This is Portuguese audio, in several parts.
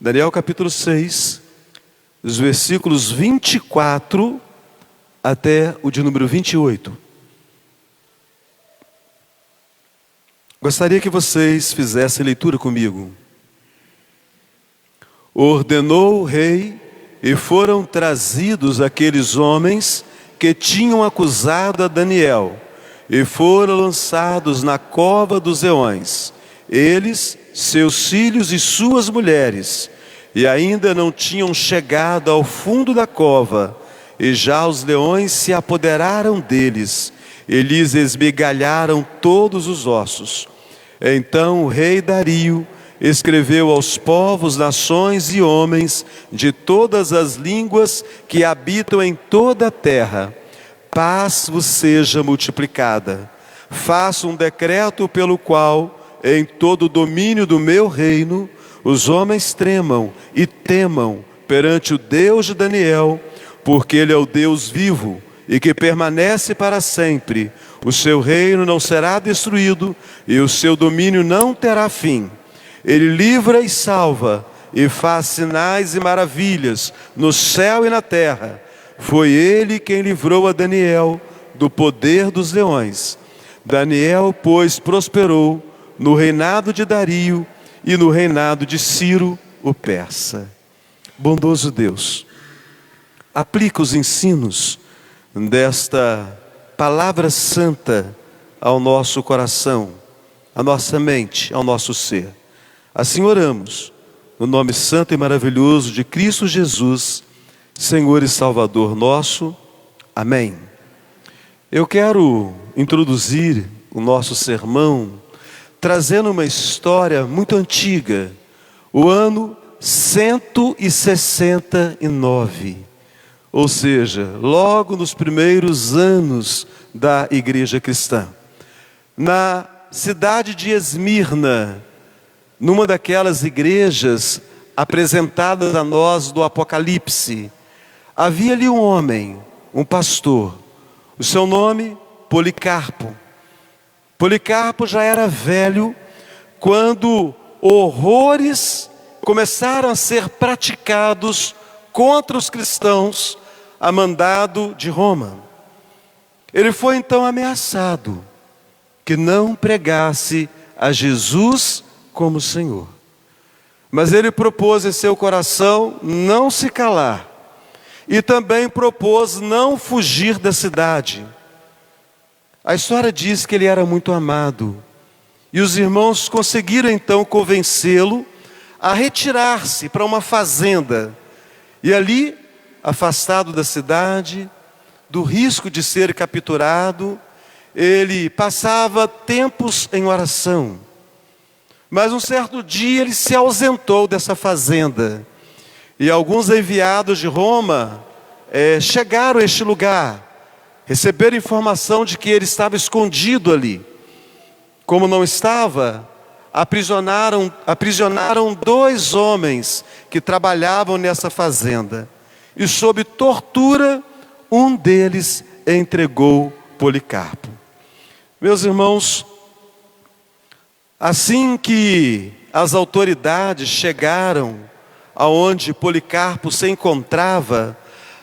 Daniel capítulo 6, os versículos 24 até o de número 28. Gostaria que vocês fizessem leitura comigo. Ordenou o rei, e foram trazidos aqueles homens que tinham acusado a Daniel, e foram lançados na cova dos leões, eles, seus filhos e suas mulheres, e ainda não tinham chegado ao fundo da cova, e já os leões se apoderaram deles, e lhes esmigalharam todos os ossos. Então o rei Dario escreveu aos povos, nações e homens de todas as línguas que habitam em toda a terra: paz vos seja multiplicada. Faça um decreto pelo qual, em todo o domínio do meu reino, os homens tremam e temam perante o Deus de Daniel, porque Ele é o Deus vivo e que permanece para sempre. O seu reino não será destruído e o seu domínio não terá fim. Ele livra e salva e faz sinais e maravilhas no céu e na terra. Foi Ele quem livrou a Daniel do poder dos leões. Daniel, pois, prosperou no reinado de Dario e no reinado de Ciro, o persa. Bondoso Deus, aplica os ensinos desta palavra santa ao nosso coração, à nossa mente, ao nosso ser. Assim oramos, no nome santo e maravilhoso de Cristo Jesus, Senhor e Salvador nosso. Amém. Eu quero introduzir o nosso sermão trazendo uma história muito antiga, o ano 169, ou seja, logo nos primeiros anos da igreja cristã. Na cidade de Esmirna, numa daquelas igrejas apresentadas a nós do Apocalipse, havia ali um homem, um pastor. O seu nome, Policarpo. Policarpo já era velho quando horrores começaram a ser praticados contra os cristãos a mandado de Roma. Ele foi então ameaçado que não pregasse a Jesus como Senhor. Mas ele propôs em seu coração não se calar, e também propôs não fugir da cidade. A história diz que ele era muito amado, e os irmãos conseguiram então convencê-lo a retirar-se para uma fazenda, e ali, afastado da cidade, do risco de ser capturado, ele passava tempos em oração. Mas um certo dia ele se ausentou dessa fazenda, e alguns enviados de Roma chegaram a este lugar, receberam informação de que ele estava escondido ali. Como não estava, aprisionaram 2 homens que trabalhavam nessa fazenda, e sob tortura, um deles entregou Policarpo. Meus irmãos, assim que as autoridades chegaram aonde Policarpo se encontrava,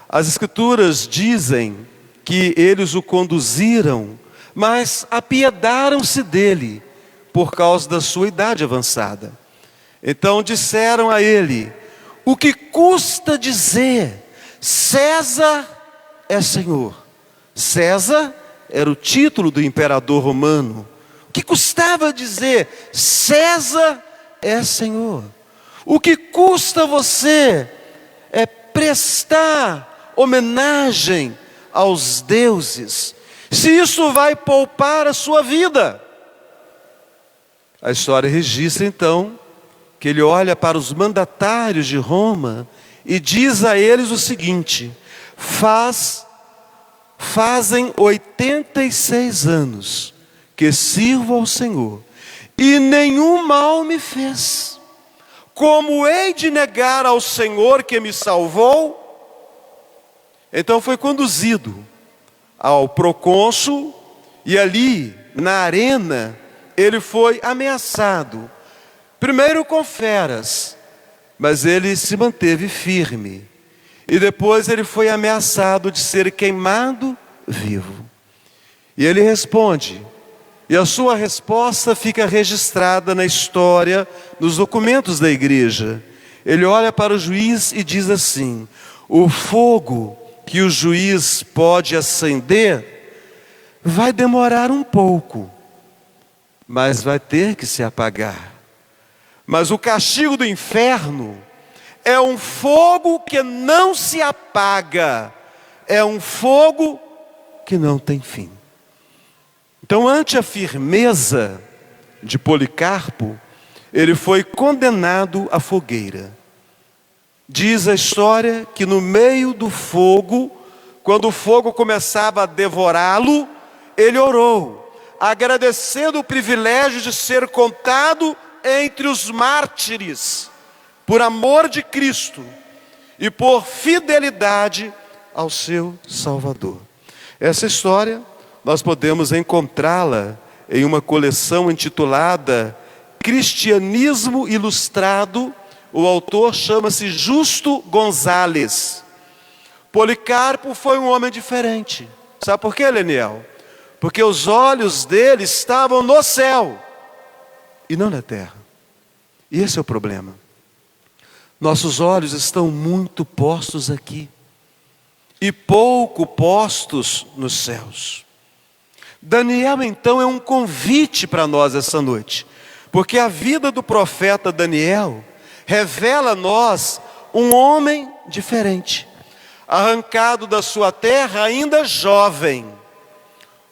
as escrituras dizem que eles o conduziram, mas apiedaram-se dele por causa da sua idade avançada. Então disseram a ele: o que custa dizer César é Senhor? César era o título do imperador romano. O que custava dizer César é Senhor? O que custa você prestar homenagem aos deuses, se isso vai poupar a sua vida? A história registra então que ele olha para os mandatários de Roma e diz a eles o seguinte: fazem 86 anos que sirvo ao Senhor, e nenhum mal me fez. Como hei de negar ao Senhor que me salvou? Então foi conduzido ao procônsul, e ali na arena ele foi ameaçado, primeiro com feras, mas ele se manteve firme. E depois ele foi ameaçado de ser queimado vivo. E ele responde, e a sua resposta fica registrada na história, nos documentos da igreja. Ele olha para o juiz e diz assim: o fogo que o juiz pode acender vai demorar um pouco, mas vai ter que se apagar. Mas o castigo do inferno é um fogo que não se apaga, é um fogo que não tem fim. Então, ante a firmeza de Policarpo, ele foi condenado à fogueira. Diz a história que no meio do fogo, quando o fogo começava a devorá-lo, ele orou, agradecendo o privilégio de ser contado entre os mártires, por amor de Cristo e por fidelidade ao seu Salvador. Essa história nós podemos encontrá-la em uma coleção intitulada Cristianismo Ilustrado. O autor chama-se Justo Gonzalez. Policarpo foi um homem diferente. Sabe por quê, Leniel? Porque os olhos dele estavam no céu e não na terra. E esse é o problema. Nossos olhos estão muito postos aqui e pouco postos nos céus. Daniel, então, é um convite para nós essa noite, porque a vida do profeta Daniel revela a nós um homem diferente, arrancado da sua terra ainda jovem.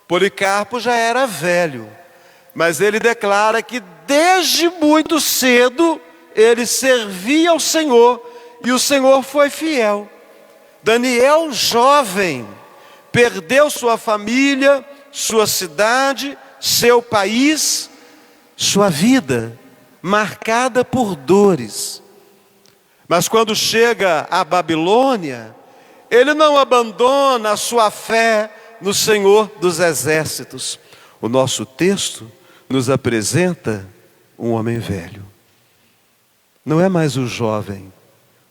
Policarpo já era velho, mas ele declara que desde muito cedo ele servia ao Senhor e o Senhor foi fiel. Daniel, jovem, perdeu sua família, sua cidade, seu país, sua vida, marcada por dores. Mas quando chega à Babilônia, ele não abandona a sua fé no Senhor dos Exércitos. O nosso texto nos apresenta um homem velho. Não é mais o jovem,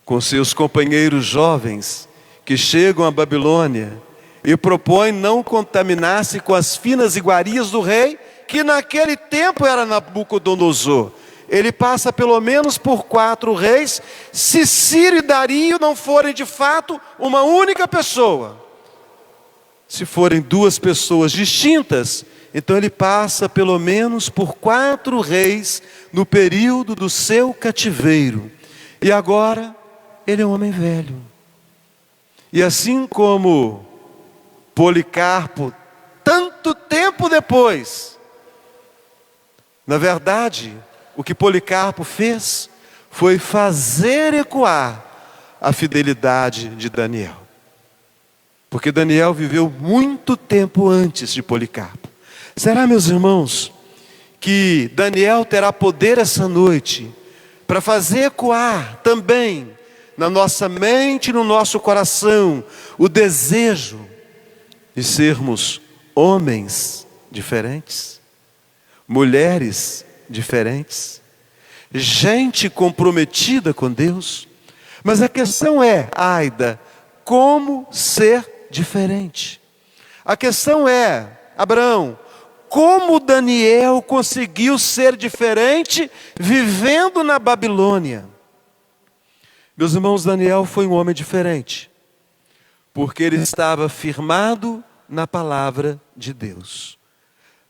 com seus companheiros jovens, que chegam à Babilônia e propõem não contaminar-se com as finas iguarias do rei, que naquele tempo era Nabucodonosor. Ele passa pelo menos por 4 reis, se Ciro e Dario não forem de fato uma única pessoa. Se forem 2 pessoas distintas, então ele passa pelo menos por 4 reis no período do seu cativeiro. E agora ele é um homem velho. E assim como Policarpo, tanto tempo depois, na verdade, o que Policarpo fez foi fazer ecoar a fidelidade de Daniel. Porque Daniel viveu muito tempo antes de Policarpo. Será, meus irmãos, que Daniel terá poder essa noite para fazer ecoar também na nossa mente e no nosso coração o desejo de sermos homens diferentes, mulheres diferentes, gente comprometida com Deus? Mas a questão é, Aida, como ser diferente? A questão é, Abraão, como Daniel conseguiu ser diferente vivendo na Babilônia? Meus irmãos, Daniel foi um homem diferente, porque ele estava firmado na palavra de Deus.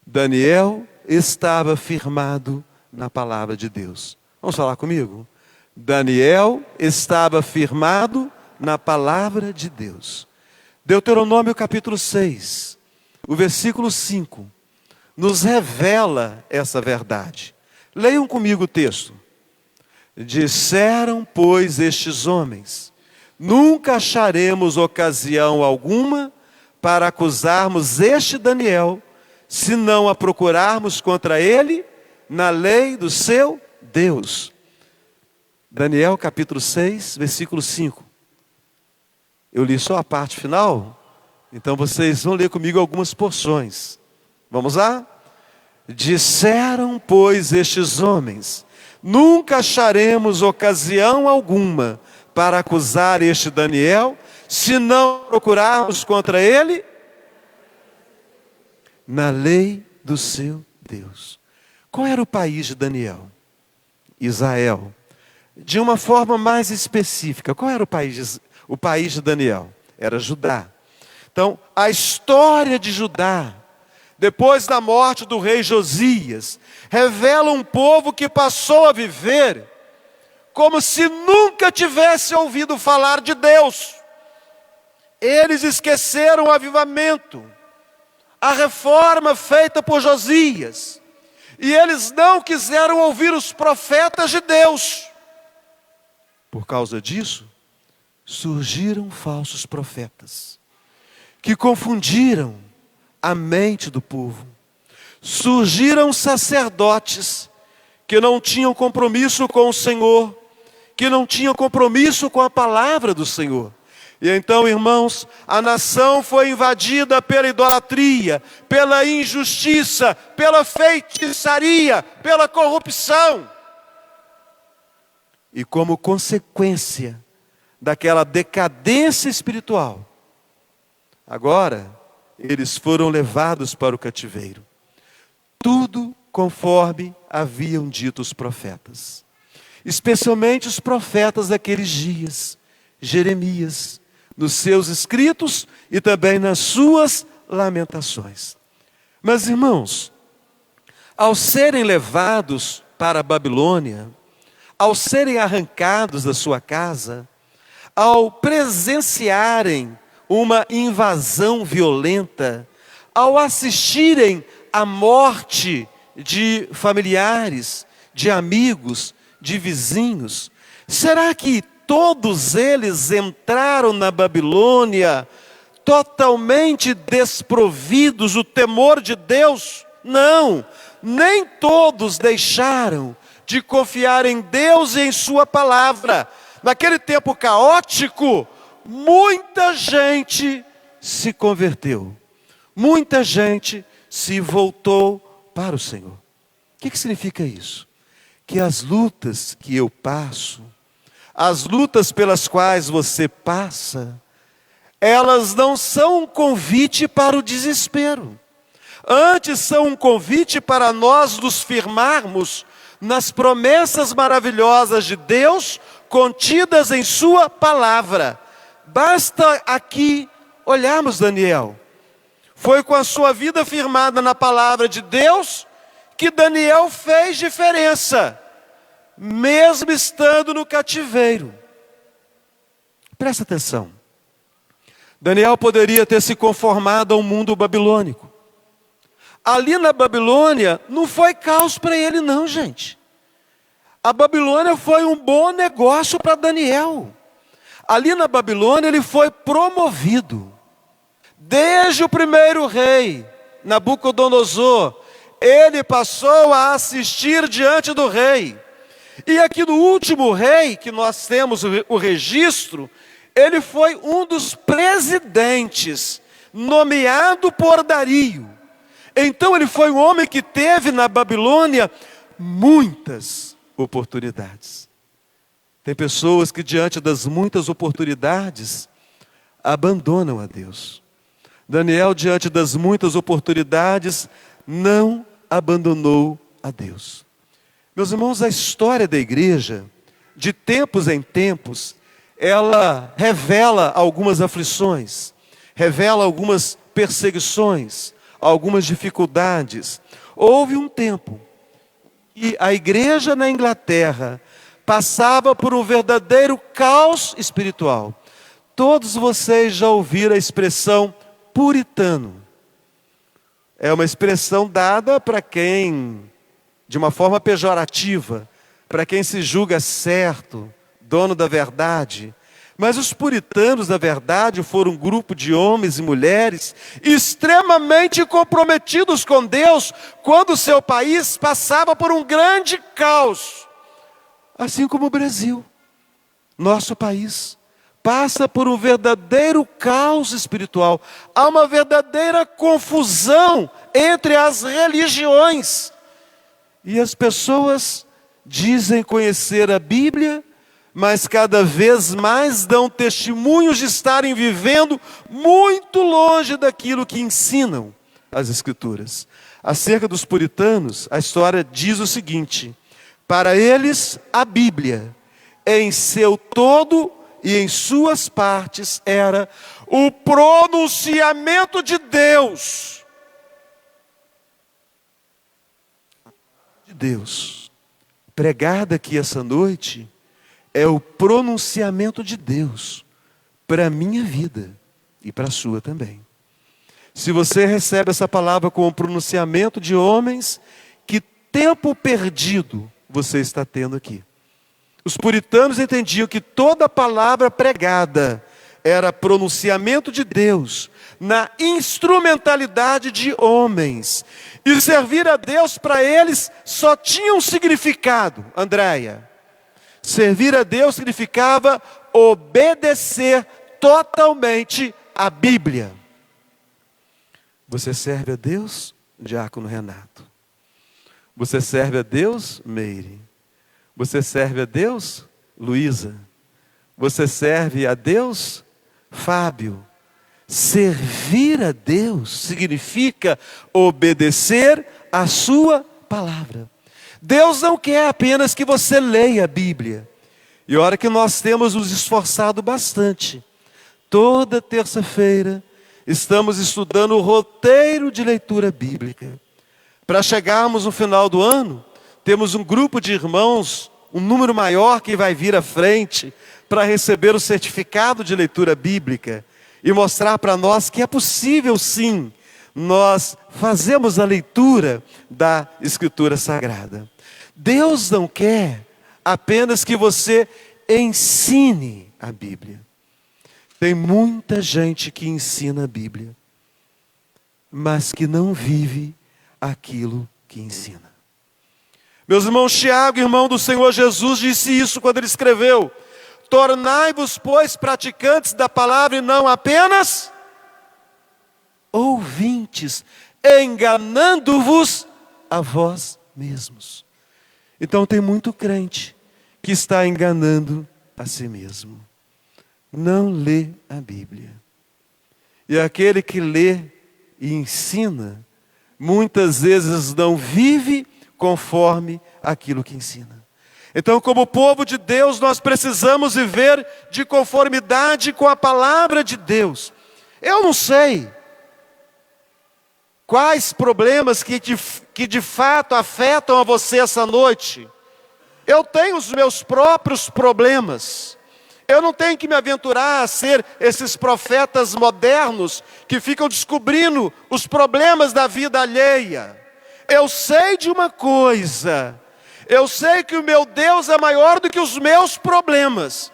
Daniel estava firmado na palavra de Deus. Vamos falar comigo? Daniel estava firmado na palavra de Deus. Deuteronômio capítulo 6, o versículo 5, nos revela essa verdade. Leiam comigo o texto. Disseram, pois, estes homens: nunca acharemos ocasião alguma para acusarmos este Daniel, se não a procurarmos contra ele na lei do seu Deus. Daniel capítulo 6, versículo 5. Eu li só a parte final, então vocês vão ler comigo algumas porções. Vamos lá? Disseram, pois, estes homens: nunca acharemos ocasião alguma para acusar este Daniel, se não procurarmos contra ele na lei do seu Deus. Qual era o país de Daniel? Israel. De uma forma mais específica, qual era o país de Daniel? Era Judá. Então, a história de Judá, depois da morte do rei Josias, revela um povo que passou a viver como se nunca tivesse ouvido falar de Deus. Eles esqueceram o avivamento, a reforma feita por Josias, e eles não quiseram ouvir os profetas de Deus. Por causa disso, surgiram falsos profetas, que confundiram a mente do povo. Surgiram sacerdotes que não tinham compromisso com o Senhor, que não tinham compromisso com a palavra do Senhor. E então, irmãos, a nação foi invadida pela idolatria, pela injustiça, pela feitiçaria, pela corrupção. E como consequência daquela decadência espiritual, agora eles foram levados para o cativeiro. Tudo conforme haviam dito os profetas. Especialmente os profetas daqueles dias, Jeremias, nos seus escritos e também nas suas lamentações. Mas, irmãos, ao serem levados para a Babilônia, ao serem arrancados da sua casa, ao presenciarem uma invasão violenta, ao assistirem à morte de familiares, de amigos, de vizinhos, será que todos eles entraram na Babilônia totalmente desprovidos do temor de Deus? Não, nem todos deixaram de confiar em Deus e em sua palavra. Naquele tempo caótico, muita gente se converteu, muita gente se voltou para o Senhor. O que significa isso? Que as lutas que eu passo, as lutas pelas quais você passa, elas não são um convite para o desespero. Antes são um convite para nós nos firmarmos nas promessas maravilhosas de Deus, contidas em sua palavra. Basta aqui olharmos Daniel. Foi com a sua vida firmada na palavra de Deus que Daniel fez diferença, mesmo estando no cativeiro. Presta atenção. Daniel poderia ter se conformado ao mundo babilônico. Ali na Babilônia não foi caos para ele não, gente. A Babilônia foi um bom negócio para Daniel. Ali na Babilônia ele foi promovido. Desde o primeiro rei, Nabucodonosor, ele passou a assistir diante do rei. E aqui no último rei, que nós temos o registro, ele foi um dos presidentes, nomeado por Dario. Então ele foi um homem que teve na Babilônia muitas oportunidades. Tem pessoas que diante das muitas oportunidades abandonam a Deus. Daniel, diante das muitas oportunidades, não abandonou a Deus. Meus irmãos, a história da igreja, de tempos em tempos, ela revela algumas aflições, revela algumas perseguições, algumas dificuldades. Houve um tempo que a igreja na Inglaterra passava por um verdadeiro caos espiritual. Todos vocês já ouviram a expressão puritano. É uma expressão dada para quem, de uma forma pejorativa, para quem se julga certo, dono da verdade. Mas os puritanos, na verdade, foram um grupo de homens e mulheres extremamente comprometidos com Deus, quando seu país passava por um grande caos. Assim como o Brasil, nosso país, passa por um verdadeiro caos espiritual. Há uma verdadeira confusão entre as religiões. E as pessoas dizem conhecer a Bíblia, mas cada vez mais dão testemunhos de estarem vivendo muito longe daquilo que ensinam as Escrituras. Acerca dos puritanos, a história diz o seguinte: para eles, a Bíblia, em seu todo e em suas partes, era o pronunciamento de Deus. De Deus. Pregada aqui essa noite é o pronunciamento de Deus para a minha vida e para a sua também. Se você recebe essa palavra como pronunciamento de homens, que tempo perdido você está tendo aqui. Os puritanos entendiam que toda palavra pregada era pronunciamento de Deus, na instrumentalidade de homens. E servir a Deus para eles só tinha um significado, Andréia. Servir a Deus significava obedecer totalmente à Bíblia. Você serve a Deus, Diácono Renato? Você serve a Deus, Meire? Você serve a Deus, Luísa? Você serve a Deus, Fábio? Servir a Deus significa obedecer a sua palavra. Deus não quer apenas que você leia a Bíblia. E olha que nós temos nos esforçado bastante. Toda terça-feira estamos estudando o roteiro de leitura bíblica. Para chegarmos no final do ano, temos um grupo de irmãos, um número maior que vai vir à frente para receber o certificado de leitura bíblica e mostrar para nós que é possível sim, nós fazemos a leitura da Escritura Sagrada. Deus não quer apenas que você ensine a Bíblia. Tem muita gente que ensina a Bíblia, mas que não vive aquilo que ensina. Meus irmãos, Tiago, irmão do Senhor Jesus, disse isso quando ele escreveu: tornai-vos, pois, praticantes da palavra e não apenas ouvintes, enganando-vos a vós mesmos. Então tem muito crente que está enganando a si mesmo. Não lê a Bíblia. E aquele que lê e ensina, muitas vezes não vive conforme aquilo que ensina. Então, como povo de Deus, nós precisamos viver de conformidade com a palavra de Deus. Eu não sei quais problemas que de fato afetam a você essa noite. Eu tenho os meus próprios problemas. Eu não tenho que me aventurar a ser esses profetas modernos que ficam descobrindo os problemas da vida alheia. Eu sei de uma coisa: eu sei que o meu Deus é maior do que os meus problemas.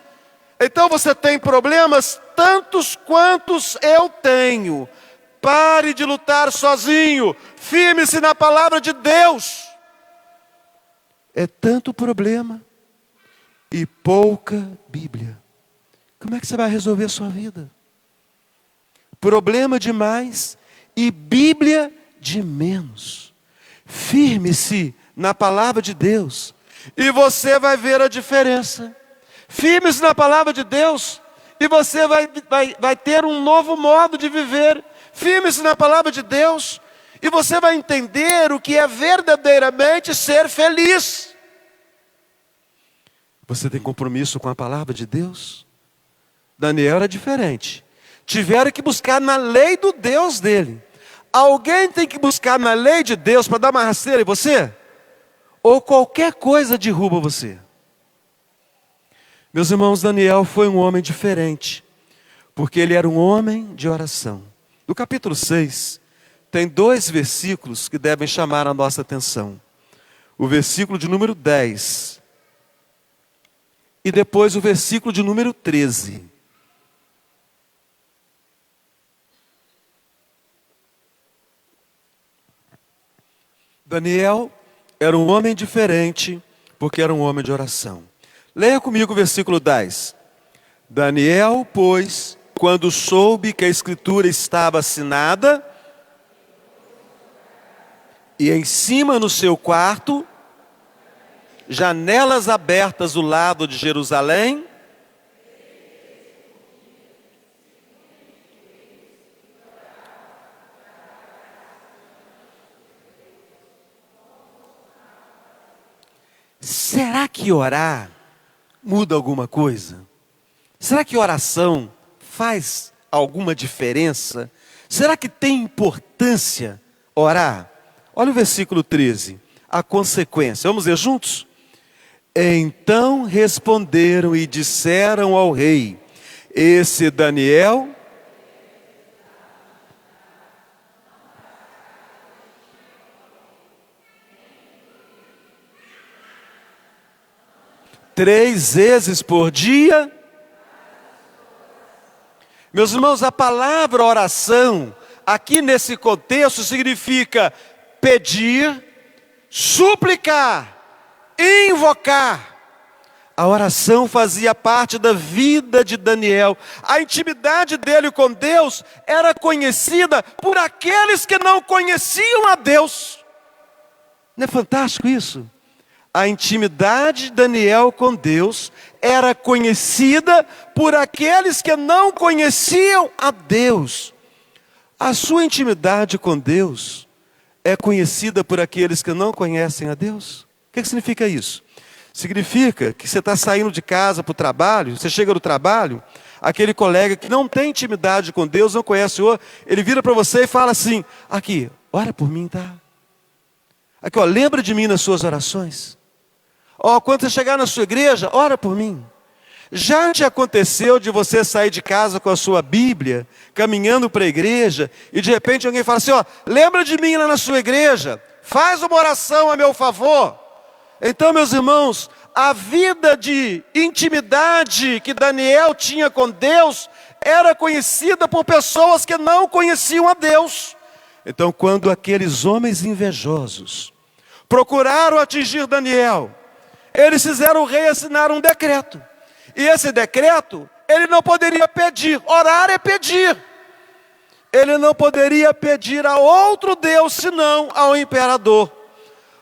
Então você tem problemas tantos quantos eu tenho. Pare de lutar sozinho, firme-se na palavra de Deus. É tanto problema e pouca Bíblia. Como é que você vai resolver a sua vida? Problema demais e Bíblia de menos. Firme-se na palavra de Deus e você vai ver a diferença. Firme-se na palavra de Deus e você vai ter um novo modo de viver. Firme-se na palavra de Deus e você vai entender o que é verdadeiramente ser feliz. Você tem compromisso com a palavra de Deus? Daniel era diferente. Tiveram que buscar na lei do Deus dele. Alguém tem que buscar na lei de Deus para dar uma rasteira em você? Ou qualquer coisa derruba você? Meus irmãos, Daniel foi um homem diferente, porque ele era um homem de oração. No capítulo 6, tem 2 versículos que devem chamar a nossa atenção. O versículo de número 10 e depois o versículo de número 13. Daniel era um homem diferente, porque era um homem de oração. Leia comigo o versículo 10. Daniel, pois, quando soube que a escritura estava assinada, e em cima no seu quarto, janelas abertas do lado de Jerusalém. Será que orar muda alguma coisa? Será que oração faz alguma diferença? Será que tem importância orar? Olha o versículo 13, a consequência. Vamos ler juntos? Então responderam e disseram ao rei: esse Daniel... Três vezes por dia. Meus irmãos, a palavra oração, aqui nesse contexto, significa pedir, suplicar, invocar. A oração fazia parte da vida de Daniel. A intimidade dele com Deus era conhecida por aqueles que não conheciam a Deus. Não é fantástico isso? A intimidade de Daniel com Deus era conhecida por aqueles que não conheciam a Deus. A sua intimidade com Deus é conhecida por aqueles que não conhecem a Deus? O que significa isso? Significa que você está saindo de casa para o trabalho, você chega no trabalho, aquele colega que não tem intimidade com Deus, não conhece o Senhor, ele vira para você e fala assim: aqui, ora por mim, tá? Aqui, ó, lembra de mim nas suas orações. Ó, quando você chegar na sua igreja, ora por mim. Já te aconteceu de você sair de casa com a sua Bíblia, caminhando para a igreja, e de repente alguém fala assim: ó, lembra de mim lá na sua igreja, faz uma oração a meu favor. Então, meus irmãos, a vida de intimidade que Daniel tinha com Deus era conhecida por pessoas que não conheciam a Deus. Então, quando aqueles homens invejosos procuraram atingir Daniel, eles fizeram o rei assinar um decreto. E esse decreto, ele não poderia pedir. Orar é pedir. Ele não poderia pedir a outro Deus, senão ao imperador.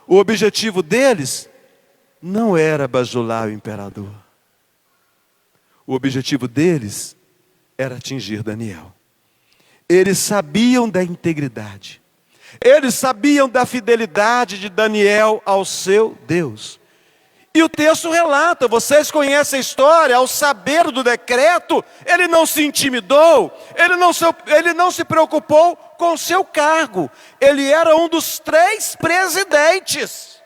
O objetivo deles não era bajular o imperador. O objetivo deles era atingir Daniel. Eles sabiam da integridade. Eles sabiam da fidelidade de Daniel ao seu Deus. E o texto relata, vocês conhecem a história, ao saber do decreto, ele não se intimidou, ele não se preocupou com o seu cargo. Ele era um dos 3 presidentes.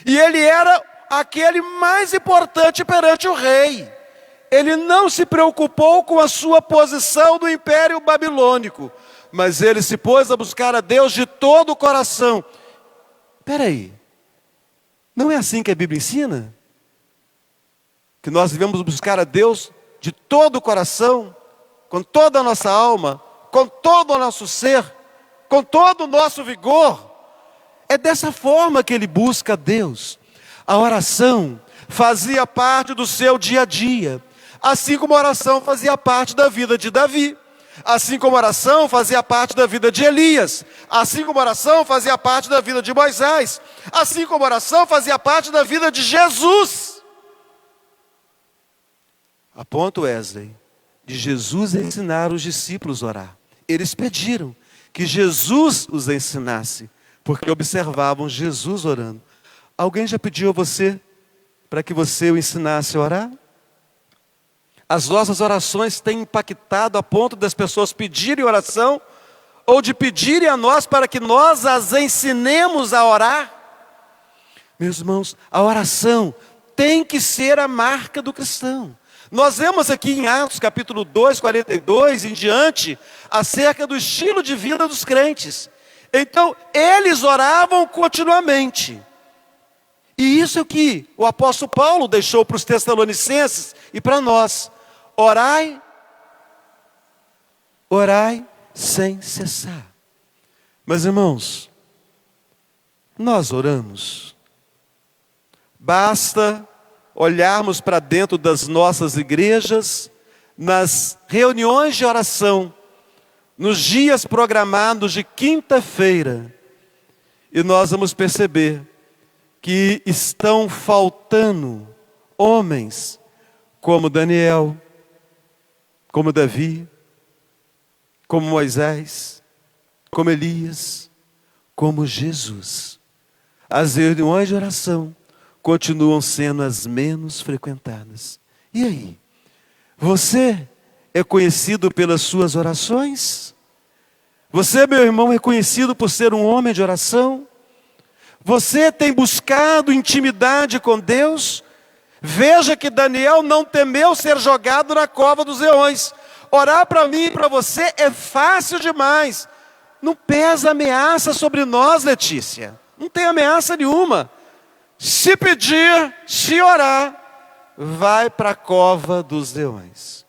E ele era aquele mais importante perante o rei. Ele não se preocupou com a sua posição no Império Babilônico, mas ele se pôs a buscar a Deus de todo o coração. Espera aí. Não é assim que a Bíblia ensina? Que nós devemos buscar a Deus de todo o coração, com toda a nossa alma, com todo o nosso ser, com todo o nosso vigor. É dessa forma que ele busca a Deus. A oração fazia parte do seu dia a dia, assim como a oração fazia parte da vida de Davi. Assim como a oração fazia parte da vida de Elias, assim como a oração fazia parte da vida de Moisés, assim como a oração fazia parte da vida de Jesus. A ponto, Wesley, de Jesus ensinar os discípulos a orar. Eles pediram que Jesus os ensinasse, porque observavam Jesus orando. Alguém já pediu a você para que você o ensinasse a orar? As nossas orações têm impactado a ponto das pessoas pedirem oração, ou de pedirem a nós para que nós as ensinemos a orar? Meus irmãos, a oração tem que ser a marca do cristão. Nós vemos aqui em Atos capítulo 2, 42 em diante, acerca do estilo de vida dos crentes. Então, eles oravam continuamente. E isso é o que o apóstolo Paulo deixou para os Tessalonicenses e para nós. Orai, orai sem cessar. Mas, irmãos, nós oramos. Basta olharmos para dentro das nossas igrejas, nas reuniões de oração, nos dias programados de quinta-feira, e nós vamos perceber que estão faltando homens como Daniel, como Davi, como Moisés, como Elias, como Jesus. As reuniões de oração continuam sendo as menos frequentadas. E aí? Você é conhecido pelas suas orações? Você, meu irmão, é conhecido por ser um homem de oração? Você tem buscado intimidade com Deus? Veja que Daniel não temeu ser jogado na cova dos leões. Orar para mim e para você é fácil demais. Não pesa ameaça sobre nós, Letícia. Não tem ameaça nenhuma. Se pedir, se orar, vai para a cova dos leões.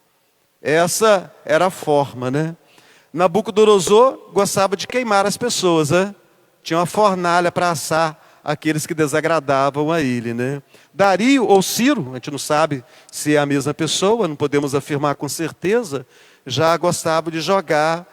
Essa era a forma, né? Nabucodonosor gostava de queimar as pessoas, né? Tinha uma fornalha para assar aqueles que desagradavam a ele, né? Dario ou Ciro, a gente não sabe se é a mesma pessoa, não podemos afirmar com certeza, já gostava de jogar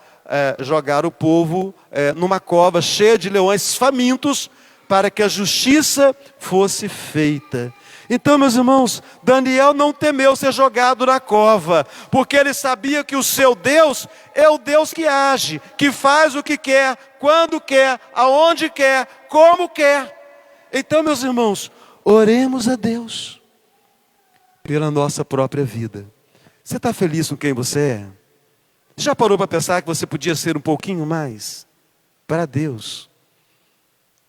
o povo numa cova cheia de leões famintos, para que a justiça fosse feita. Então, meus irmãos, Daniel não temeu ser jogado na cova, porque ele sabia que o seu Deus é o Deus que age, que faz o que quer, quando quer, aonde quer, como quer. Então, meus irmãos, oremos a Deus pela nossa própria vida. Você está feliz com quem você é? Já parou para pensar que você podia ser um pouquinho mais para Deus?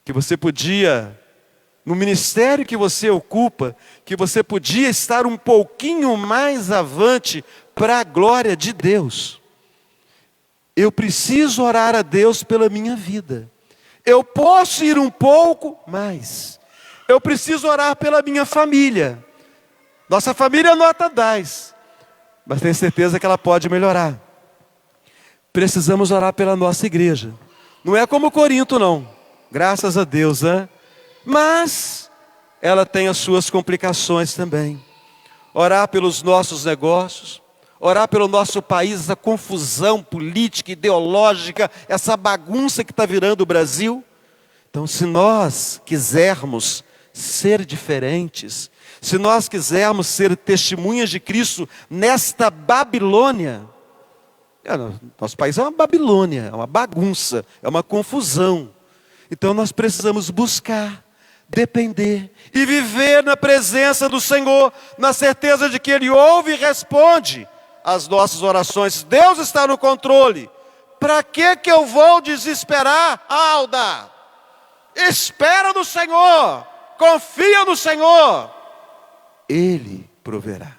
Que você podia, no ministério que você ocupa, que você podia estar um pouquinho mais avante para a glória de Deus. Eu preciso orar a Deus pela minha vida. Eu posso ir um pouco mais. Eu preciso orar pela minha família. Nossa família é nota 10, mas tenho certeza que ela pode melhorar. Precisamos orar pela nossa igreja. Não é como Corinto, não. Graças a Deus, né? Mas ela tem as suas complicações também. Orar pelos nossos negócios, orar pelo nosso país, essa confusão política, ideológica, essa bagunça que está virando o Brasil. Então, se nós quisermos ser diferentes, se nós quisermos ser testemunhas de Cristo nesta Babilônia, nosso país é uma Babilônia, é uma bagunça, é uma confusão. Então nós precisamos buscar, depender e viver na presença do Senhor, na certeza de que Ele ouve e responde às nossas orações. Deus está no controle. Para que eu vou desesperar, Alda? Espera no Senhor, confia no Senhor. Ele proverá.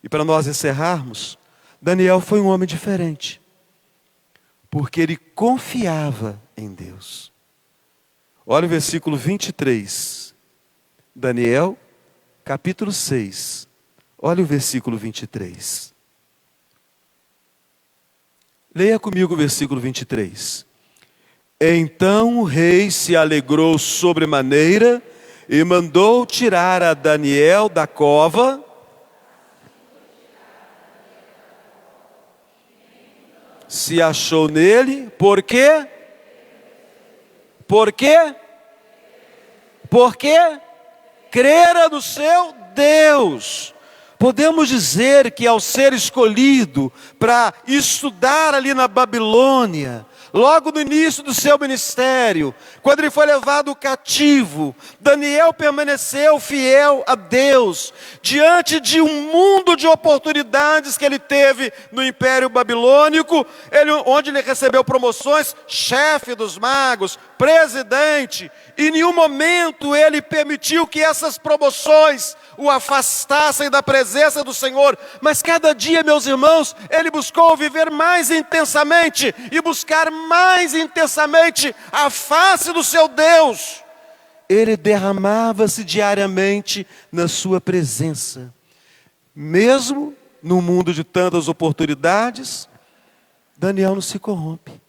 E para nós encerrarmos, Daniel foi um homem diferente, porque ele confiava em Deus. Olha o versículo 23, Daniel, capítulo 6, olha o versículo 23. Leia comigo o versículo 23. Então o rei se alegrou sobremaneira e mandou tirar a Daniel da cova. Se achou nele, por quê? Por quê? Porque crera no seu Deus. Podemos dizer que ao ser escolhido para estudar ali na Babilônia, logo no início do seu ministério, quando ele foi levado cativo, Daniel permaneceu fiel a Deus, diante de um mundo de oportunidades que ele teve no Império Babilônico, onde ele recebeu promoções, chefe dos magos, presidente, e em nenhum momento ele permitiu que essas promoções o afastassem da presença do Senhor, mas cada dia, meus irmãos, ele buscou viver mais intensamente e buscar mais intensamente a face do seu Deus. Ele derramava-se diariamente na sua presença, mesmo no mundo de tantas oportunidades. Daniel não se corrompe,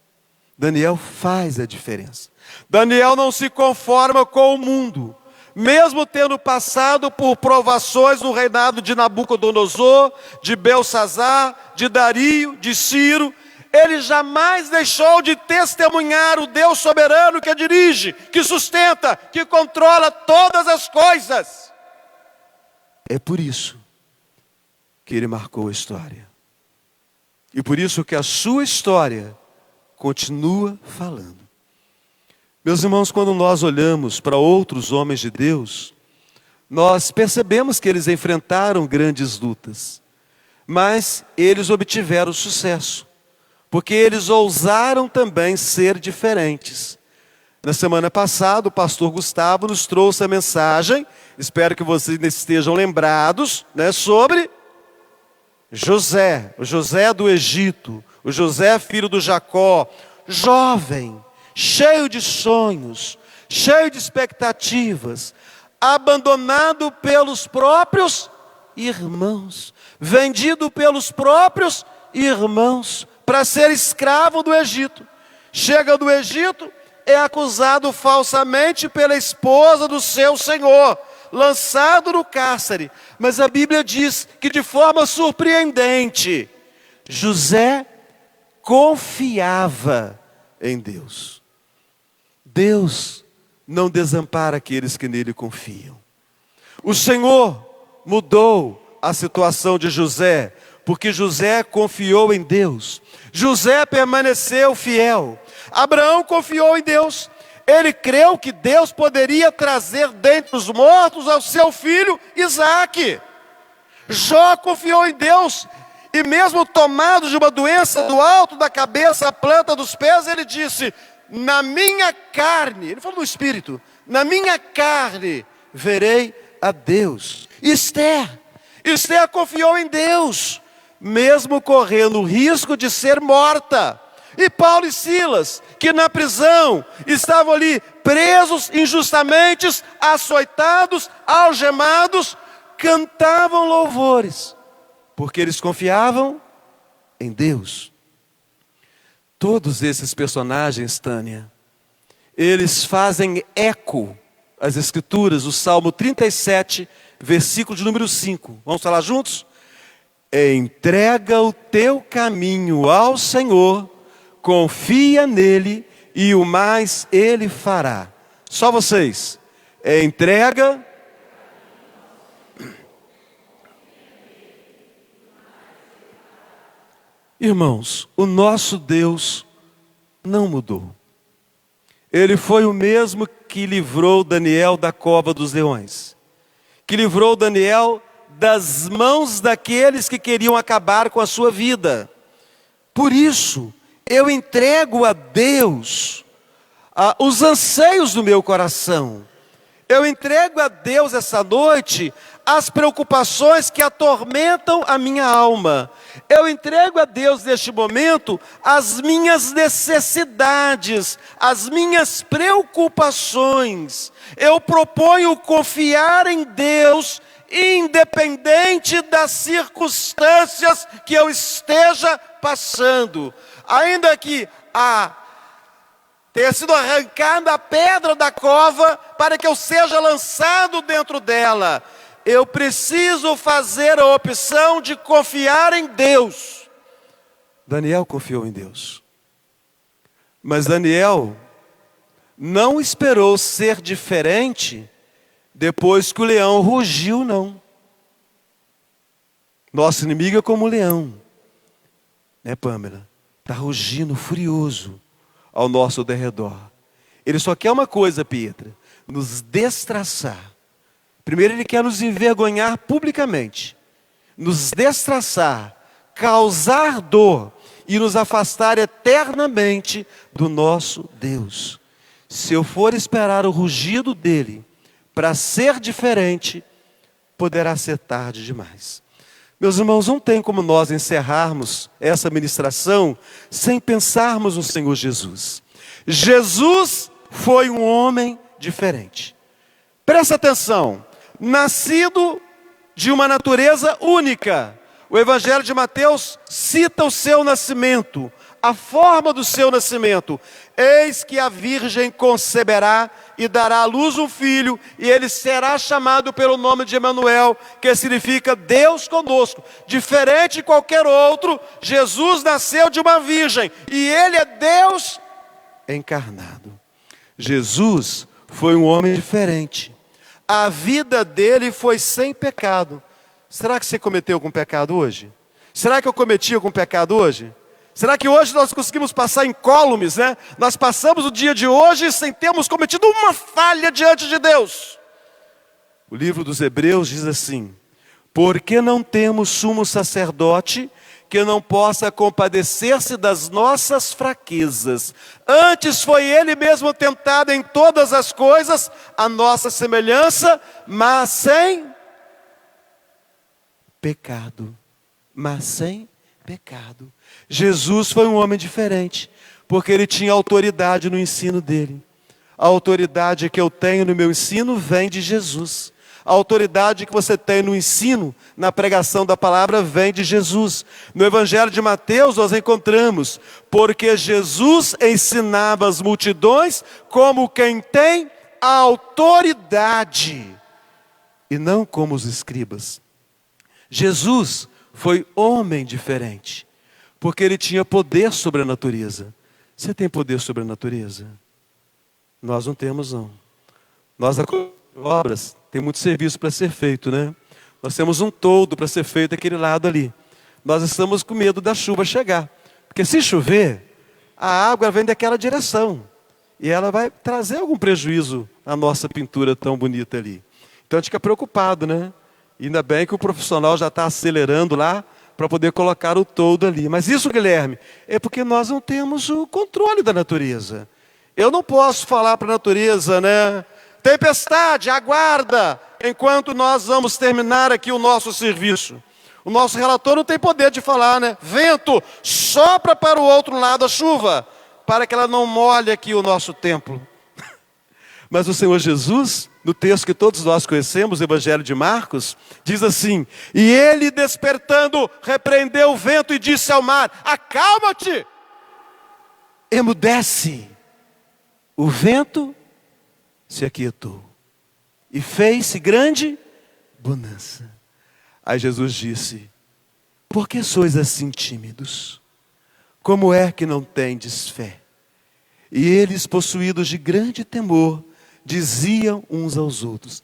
Daniel faz a diferença. Daniel não se conforma com o mundo. Mesmo tendo passado por provações no reinado de Nabucodonosor, de Belsazar, de Dario, de Ciro, ele jamais deixou de testemunhar o Deus soberano que dirige, que sustenta, que controla todas as coisas. É por isso que ele marcou a história. E por isso que a sua história continua falando. Meus irmãos, quando nós olhamos para outros homens de Deus, nós percebemos que eles enfrentaram grandes lutas, mas eles obtiveram sucesso, porque eles ousaram também ser diferentes. Na semana passada, o pastor Gustavo nos trouxe a mensagem, espero que vocês estejam lembrados, sobre José, o José do Egito, o José filho do Jacó, jovem, cheio de sonhos, cheio de expectativas, abandonado pelos próprios irmãos, vendido pelos próprios irmãos para ser escravo do Egito. Chega do Egito, é acusado falsamente pela esposa do seu senhor, lançado no cárcere. Mas a Bíblia diz que de forma surpreendente, José confiava em Deus. Deus não desampara aqueles que nele confiam. O Senhor mudou a situação de José, porque José confiou em Deus. José permaneceu fiel. Abraão confiou em Deus. Ele creu que Deus poderia trazer dentre os mortos ao seu filho Isaque. Jó confiou em Deus. E mesmo tomado de uma doença do alto da cabeça à planta dos pés, ele disse: na minha carne, ele falou no espírito, na minha carne verei a Deus. Esther confiou em Deus, mesmo correndo o risco de ser morta. E Paulo e Silas, que na prisão estavam ali presos injustamente, açoitados, algemados, cantavam louvores, porque eles confiavam em Deus. Todos esses personagens, Tânia, eles fazem eco às Escrituras, o Salmo 37, versículo de número 5. Vamos falar juntos? Entrega o teu caminho ao Senhor, confia nele e o mais ele fará. Só vocês. Entrega. Irmãos, o nosso Deus não mudou. Ele foi o mesmo que livrou Daniel da cova dos leões, que livrou Daniel das mãos daqueles que queriam acabar com a sua vida. Por isso, eu entrego a Deus os anseios do meu coração. Eu entrego a Deus essa noite as preocupações que atormentam a minha alma. Eu entrego a Deus neste momento as minhas necessidades, as minhas preocupações. Eu proponho confiar em Deus, independente das circunstâncias que eu esteja passando. Ainda que tenha sido arrancada a pedra da cova para que eu seja lançado dentro dela, eu preciso fazer a opção de confiar em Deus. Daniel confiou em Deus. Mas Daniel não esperou ser diferente depois que o leão rugiu, não. Nosso inimigo é como o leão, né, Pâmela? Está rugindo furioso ao nosso derredor. Ele só quer uma coisa, Pietra: nos destraçar. Primeiro ele quer nos envergonhar publicamente, nos destraçar, causar dor e nos afastar eternamente do nosso Deus. Se eu for esperar o rugido dele para ser diferente, poderá ser tarde demais. Meus irmãos, não tem como nós encerrarmos essa ministração sem pensarmos no Senhor Jesus. Jesus foi um homem diferente. Presta atenção. Nascido de uma natureza única. O Evangelho de Mateus cita o seu nascimento. a forma do seu nascimento. Eis que a virgem conceberá e dará à luz um filho, e ele será chamado pelo nome de Emanuel, que significa Deus conosco. Diferente de qualquer outro, Jesus nasceu de uma virgem, e ele é Deus encarnado. Jesus foi um homem diferente. A vida dele foi sem pecado. Será que você cometeu algum pecado hoje? Será que eu cometi algum pecado hoje? Será que hoje nós conseguimos passar incólumes, né? Nós passamos o dia de hoje sem termos cometido uma falha diante de Deus. O livro dos Hebreus diz assim: porque não temos sumo sacerdote que não possa compadecer-se das nossas fraquezas. Antes foi ele mesmo tentado em todas as coisas, a nossa semelhança, mas sem pecado. Mas sem pecado. Jesus foi um homem diferente, porque ele tinha autoridade no ensino dele. A autoridade que eu tenho no meu ensino vem de Jesus. A autoridade que você tem no ensino, na pregação da palavra, vem de Jesus. No Evangelho de Mateus nós encontramos: porque Jesus ensinava as multidões como quem tem a autoridade, e não como os escribas. Jesus foi homem diferente, porque ele tinha poder sobre a natureza. Você tem poder sobre a natureza? Nós não temos, não. Nós, da obras, tem muito serviço para ser feito, né? Nós temos um toldo para ser feito daquele lado ali. Nós estamos com medo da chuva chegar, porque se chover, a água vem daquela direção, e ela vai trazer algum prejuízo à nossa pintura tão bonita ali. Então a gente fica preocupado, né? Ainda bem que o profissional já está acelerando lá para poder colocar o toldo ali. Mas isso, Guilherme, é porque nós não temos o controle da natureza. Eu não posso falar para a natureza, né? Tempestade, aguarda, enquanto nós vamos terminar aqui o nosso serviço. O nosso relator não tem poder de falar, né? Vento, sopra para o outro lado a chuva, para que ela não molhe aqui o nosso templo. Mas o Senhor Jesus, no texto que todos nós conhecemos, o Evangelho de Marcos, diz assim: e ele, despertando, repreendeu o vento e disse ao mar: acalma-te, emudece. O vento se aquietou e fez-se grande bonança. Aí Jesus disse: por que sois assim tímidos? Como é que não tendes fé? E eles, possuídos de grande temor, diziam uns aos outros: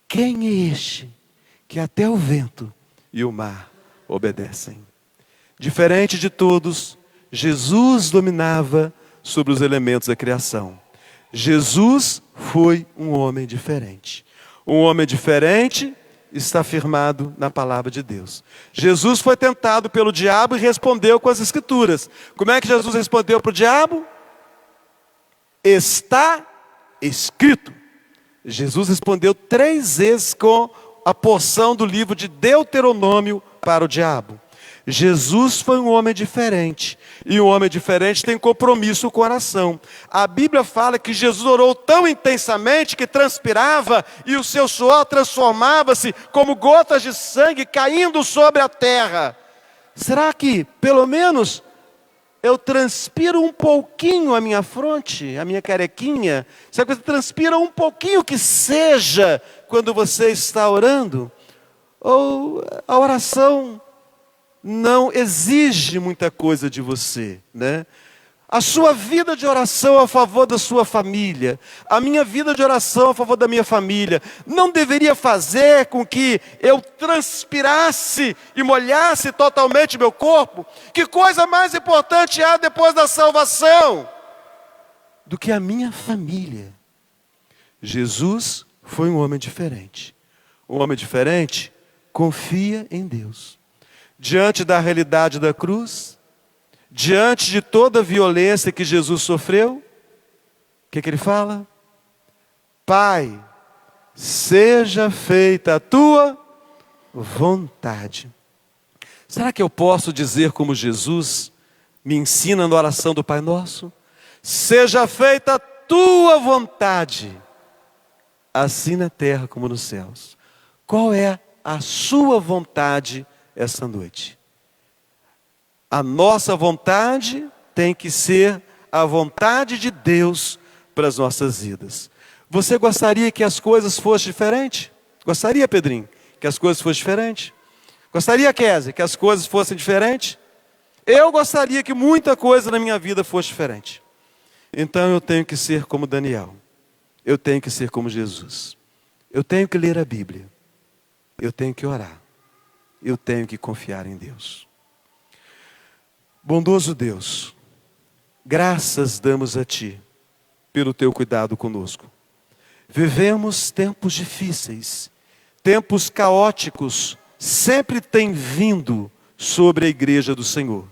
quem é este que até o vento e o mar obedecem? Diferente de todos, Jesus dominava sobre os elementos da criação. Jesus foi um homem diferente. Um homem diferente está firmado na palavra de Deus. Jesus foi tentado pelo diabo e respondeu com as Escrituras. Como é que Jesus respondeu para o diabo? Está escrito. Jesus respondeu 3 vezes com a porção do livro de Deuteronômio para o diabo. Jesus foi um homem diferente, e um homem diferente tem compromisso com a oração. A Bíblia fala que Jesus orou tão intensamente que transpirava, e o seu suor transformava-se como gotas de sangue caindo sobre a terra. Será que, pelo menos, eu transpiro um pouquinho a minha fronte, a minha carequinha? Será que você transpira um pouquinho que seja quando você está orando? Ou a oração não exige muita coisa de você, né? A sua vida de oração a favor da sua família, a minha vida de oração a favor da minha família, não deveria fazer com que eu transpirasse e molhasse totalmente meu corpo? Que coisa mais importante há depois da salvação do que a minha família? Jesus foi um homem diferente. Um homem diferente confia em Deus. Diante da realidade da cruz, diante de toda a violência que Jesus sofreu, o que ele fala? Pai, seja feita a tua vontade. Será que eu posso dizer como Jesus me ensina na oração do Pai Nosso? Seja feita a tua vontade, assim na terra como nos céus. Qual é a sua vontade essa noite? A nossa vontade tem que ser a vontade de Deus para as nossas vidas. Você gostaria que as coisas fossem diferentes? Gostaria, Pedrinho, que as coisas fossem diferentes? Gostaria, Kézia, que as coisas fossem diferentes? Eu gostaria que muita coisa na minha vida fosse diferente. Então eu tenho que ser como Daniel. Eu tenho que ser como Jesus. Eu tenho que ler a Bíblia. Eu tenho que orar. Eu tenho que confiar em Deus. Bondoso Deus, graças damos a Ti pelo Teu cuidado conosco. Vivemos tempos difíceis, tempos caóticos, sempre tem vindo sobre a igreja do Senhor.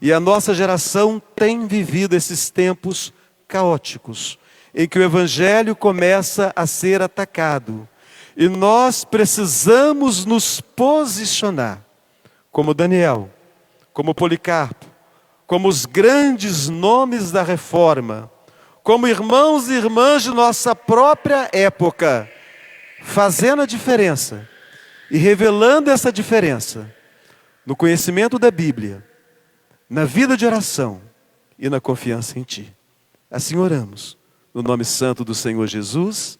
E a nossa geração tem vivido esses tempos caóticos, em que o Evangelho começa a ser atacado. E nós precisamos nos posicionar, como Daniel, como Policarpo, como os grandes nomes da Reforma, como irmãos e irmãs de nossa própria época, fazendo a diferença e revelando essa diferença no conhecimento da Bíblia, na vida de oração e na confiança em Ti. Assim oramos, no nome santo do Senhor Jesus.